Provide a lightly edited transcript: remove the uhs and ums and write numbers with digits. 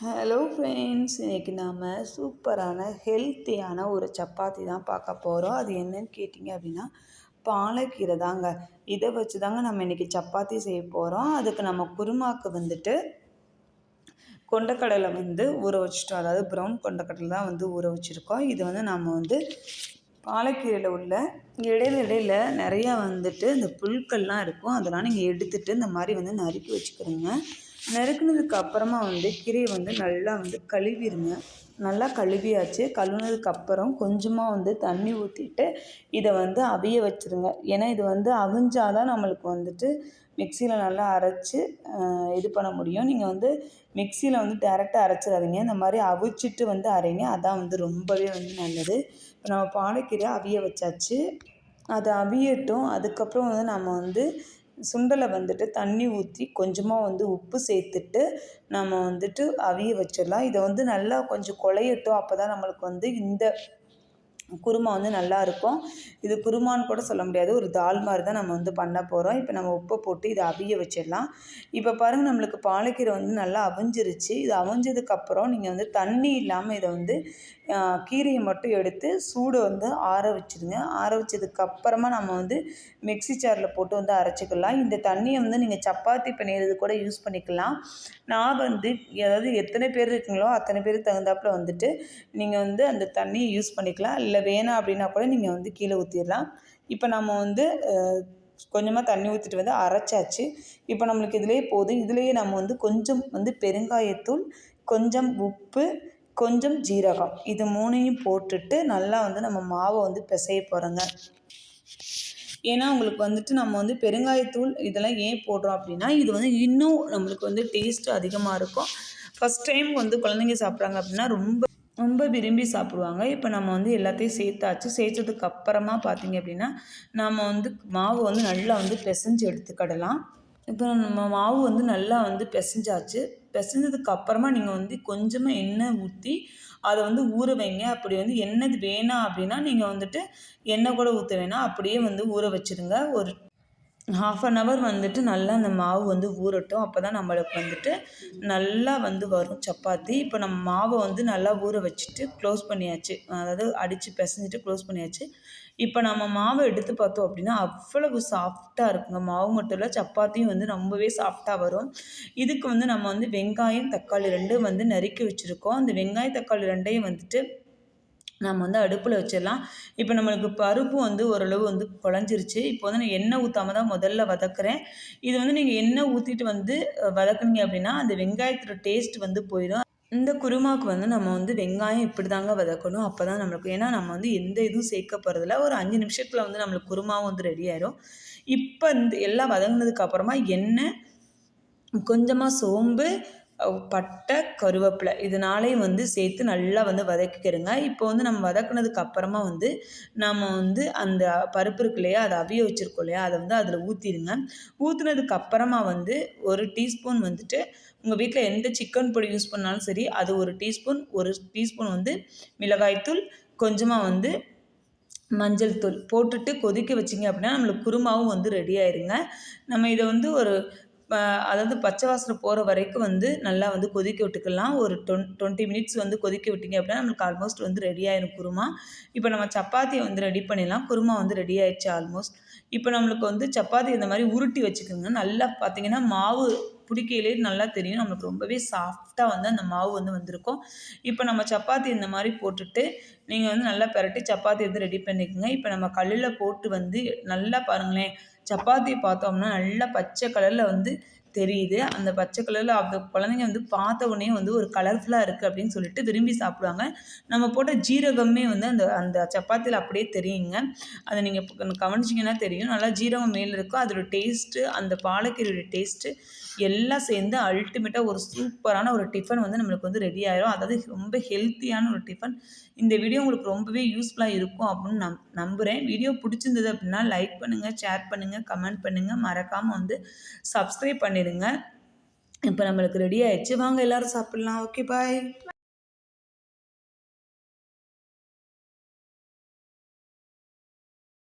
Hello friends, இன்றைக்கி நாம் சூப்பரான ஹெல்த்தியான ஒரு சப்பாத்தி தான் பார்க்க போகிறோம். அது என்னன்னு கேட்டிங்க அப்படின்னா, பாலக்கீரை தாங்க. இதை வச்சு தாங்க நம்ம இன்றைக்கி சப்பாத்தி செய்ய போகிறோம். அதுக்கு நம்ம குருமாக்கு வந்துட்டு கொண்டக்கடலை ஊற வச்சுட்டோம். அதாவது ப்ரௌன் கொண்டக்கடலை தான் ஊற வச்சுருக்கோம். இது நம்ம பாலக்கீரையில் உள்ள இடையில நிறையா இந்த புழுக்கள்லாம் இருக்கும். அதெல்லாம் நீங்கள் எடுத்துகிட்டு இந்த மாதிரி நறுக்கி வச்சுக்கிறோங்க. நறுக்குனதுக்கு அப்புறமா கீரையை நல்லா கழுவிடுங்க. நல்லா கழுவியாச்சு. கழுவுனதுக்கப்புறம் கொஞ்சமாக தண்ணி ஊற்றிட்டு இதை அவிய வச்சுருங்க. ஏன்னா இது அவிஞ்சாதான் நம்மளுக்கு மிக்சியில் நல்லா அரைச்சி இது பண்ண முடியும். நீங்கள் மிக்சியில் டைரெக்டாக அரைச்சிடாதீங்க. இந்த மாதிரி அவிச்சிட்டு அரைங்க. அதான் ரொம்பவே நல்லது. இப்போ நம்ம பாலக்கீரை அவிய வச்சாச்சு. அது அவியட்டும். அதுக்கப்புறம் நம்ம சுண்டலை தண்ணி ஊற்றி கொஞ்சமாக உப்பு சேர்த்துட்டு நம்ம அவிய வச்சிடலாம். இதை நல்லா கொஞ்சம் குழையட்டும். அப்போ தான் நம்மளுக்கு இந்த குருமா நல்லாயிருக்கும். இது குருமான்னு கூட சொல்ல முடியாது. ஒரு தால் மாதிரி தான் நம்ம பண்ண போகிறோம். இப்போ நம்ம உப்பை போட்டு இதை அவிய வச்சிடலாம். இப்போ பாருங்கள், நம்மளுக்கு பாலக்கீரை நல்லா அவிஞ்சிருச்சு. இது அவிஞ்சதுக்கப்புறம் நீங்கள் தண்ணி இல்லாமல் இதை கீரையை மட்டும் எடுத்து சூடு ஆற வச்சுருங்க. ஆற வச்சதுக்கப்புறமா நம்ம மிக்சி ஜாரில் போட்டு அரைச்சிக்கலாம். இந்த தண்ணியை நீங்கள் சப்பாத்தி பிணையிறது கூட யூஸ் பண்ணிக்கலாம். நான் அதாவது எத்தனை பேர் இருக்கீங்களோ அத்தனை பேருக்கு தகுந்தாப்பில் நீங்கள் அந்த தண்ணியை யூஸ் பண்ணிக்கலாம். இல்லை வேணாம் அப்படின்னா கூட நீங்கள் கீழே ஊற்றிடலாம். இப்போ நம்ம கொஞ்சமாக தண்ணி ஊற்றிட்டு அரைச்சாச்சு. இப்போ நம்மளுக்கு இதிலே போதும். இதுலேயே நம்ம கொஞ்சம் பெருங்காயத்தூள், கொஞ்சம் உப்பு, கொஞ்சம் ஜீரகம், இது மூணையும் போட்டுட்டு நல்லா நம்ம மாவை பிசைய போகிறோங்க. ஏன்னா உங்களுக்கு நம்ம பெருங்காயத்தூள் இதெல்லாம் ஏன் போடுறோம் அப்படின்னா, இது இன்னும் நம்மளுக்கு டேஸ்ட்டு அதிகமாக இருக்கும். ஃபஸ்ட் டைம் குழந்தைங்க சாப்பிட்றாங்க அப்படின்னா ரொம்ப ரொம்ப விரும்பி சாப்பிடுவாங்க. இப்போ நம்ம எல்லாத்தையும் சேர்த்தாச்சு. சேர்த்ததுக்கு அப்புறமா பார்த்தீங்க அப்படின்னா, நம்ம மாவு நல்லா பிசைஞ்சு எடுத்துக்கிடலாம். இப்போ நம்ம மாவு நல்லா பிசைஞ்சாச்சு. பிசைஞ்சதுக்கு அப்புறமா நீங்கள் கொஞ்சமாக எண்ணெய் ஊற்றி அதை ஊற வைங்க. அப்படி எண்ணெய் வேணாம் அப்படின்னா நீங்கள் எண்ணெய் கூட ஊற்ற வேணாம். அப்படியே ஊற வச்சுருங்க. ஒரு 1/2 hour நல்லா அந்த மாவு ஊறட்டும். அப்போ தான் நம்மளுக்கு நல்லா வரும் சப்பாத்தி. இப்போ நம்ம மாவை நல்லா ஊற வச்சுட்டு க்ளோஸ் பண்ணியாச்சு. அதாவது அடித்து பிசைஞ்சிட்டு க்ளோஸ் பண்ணியாச்சு. இப்போ நம்ம மாவை எடுத்து பார்த்தோம் அப்படின்னா அவ்வளவு சாஃப்டாக இருக்குங்க. மாவு மட்டும் இல்லை, சப்பாத்தியும் ரொம்பவே சாஃப்டாக வரும். இதுக்கு நம்ம வெங்காயம், தக்காளி 2 நறுக்கி வச்சுருக்கோம். அந்த வெங்காயம், தக்காளி 2 நம்ம அடுப்பில் வச்சிடலாம். இப்போ நம்மளுக்கு பருப்பு ஓரளவு குழஞ்சிருச்சு. இப்போ நான் எண்ணெய் ஊற்றாம தான் முதல்ல வதக்குறேன். இது நீங்கள் எண்ணெய் ஊற்றிட்டு வதக்குனீங்க அப்படின்னா அந்த வெங்காயத்தோட டேஸ்ட் போயிடும். இந்த குருமாவுக்கு நம்ம வெங்காயம் இப்படி தாங்க வதக்கணும். அப்போ தான் நம்மளுக்கு, ஏன்னா நம்ம எந்த இதுவும் சேர்க்க போகிறதில்ல. ஒரு 5 நிமிஷத்தில் நம்மளுக்கு குருமாவும் ரெடி ஆயிடும். இப்போ எல்லாம் வதங்கினதுக்கு அப்புறமா எண்ணெய், கொஞ்சமாக சோம்பு, பட்டை, கருவேப்பிலை இதனாலேயும் சேர்த்து நல்லா வதக்கிக்கிறங்க. இப்போ நம்ம வதக்குனதுக்கு அப்புறமா நம்ம அந்த பருப்பு இருக்கு இல்லையா, அதை அவிய வச்சுருக்கோம் இல்லையா, அதை அதில் ஊற்றிடுங்க. ஊற்றுனதுக்கு அப்புறமா 1 டீஸ்பூன் உங்கள் வீட்டில் எந்த சிக்கன் பொடி யூஸ் பண்ணாலும் சரி, அது 1 டீஸ்பூன், 1 டீஸ்பூன் மிளகாய்த்தூள், கொஞ்சமாக மஞ்சள் தூள் போட்டுட்டு கொதிக்க வச்சிங்க அப்படின்னா நம்மளுக்கு குருமாவும் ரெடி ஆயிருங்க. நம்ம இதை ஒரு அதாவது பச்சை வாசனை போகிற வரைக்கும் நல்லா கொதிக்க விட்டுக்கலாம். ஒரு 20 மினிட்ஸ் கொதிக்க விட்டிங்க அப்படின்னா நம்மளுக்கு ஆல்மோஸ்ட் ரெடி ஆயிரும் குருமா. இப்போ நம்ம சப்பாத்தியை ரெடி பண்ணிடலாம். குருமா ரெடி ஆயிடுச்சு ஆல்மோஸ்ட். இப்போ நம்மளுக்கு சப்பாத்தி இந்த மாதிரி உருட்டி வச்சுக்கோங்க. நல்லா பார்த்தீங்கன்னா மாவு பிடிக்கையிலே நல்லா தெரியும். நம்மளுக்கு ரொம்பவே சாஃப்டாக அந்த மாவு வந்திருக்கும். இப்போ நம்ம சப்பாத்தி இந்த மாதிரி போட்டுட்டு நீங்கள் நல்லா பெரட்டி சப்பாத்தி ரெடி பண்ணிக்கோங்க. இப்போ நம்ம கல்லில் போட்டு நல்லா பாருங்களேன், சப்பாத்தியை பார்த்தோம்னா நல்லா பச்சை கலரில் தெரியுது. அந்த பச்சை கலரில் அந்த குழந்தைங்க பார்த்த உடனே ஒரு கலர்ஃபுல்லாக இருக்குது அப்படின்னு சொல்லிட்டு விரும்பி சாப்பிடுவாங்க. நம்ம போட்ட ஜீரகமே அந்த அந்த சப்பாத்தியில் அப்படியே தெரியுங்க. அதை நீங்கள் கவனிச்சிங்கன்னா தெரியும். நல்லா ஜீரகம் மேலே இருக்கும். அதோட டேஸ்ட்டு, அந்த பாலக்கீரையோட டேஸ்ட்டு எல்லாம் சேர்ந்து அல்டிமேட்டாக ஒரு சூப்பரான ஒரு டிஃபன் நம்மளுக்கு ரெடி ஆயிரும். அதாவது ரொம்ப ஹெல்த்தியான ஒரு டிஃபன். இந்த வீடியோ உங்களுக்கு ரொம்பவே யூஸ்ஃபுல்லாக இருக்கும் அப்படின்னு நம்புகிறேன். வீடியோ பிடிச்சிருந்தது அப்படின்னா லைக் பண்ணுங்கள், ஷேர் பண்ணுங்கள், கமெண்ட் பண்ணுங்கள். மறக்காமல் சப்ஸ்கிரைப் பண்ணிடுங்க. இப்போ நம்மளுக்கு ரெடி ஆயிடுச்சு. வாங்க எல்லோரும் சாப்பிட்லாம். ஓகே, பாய்.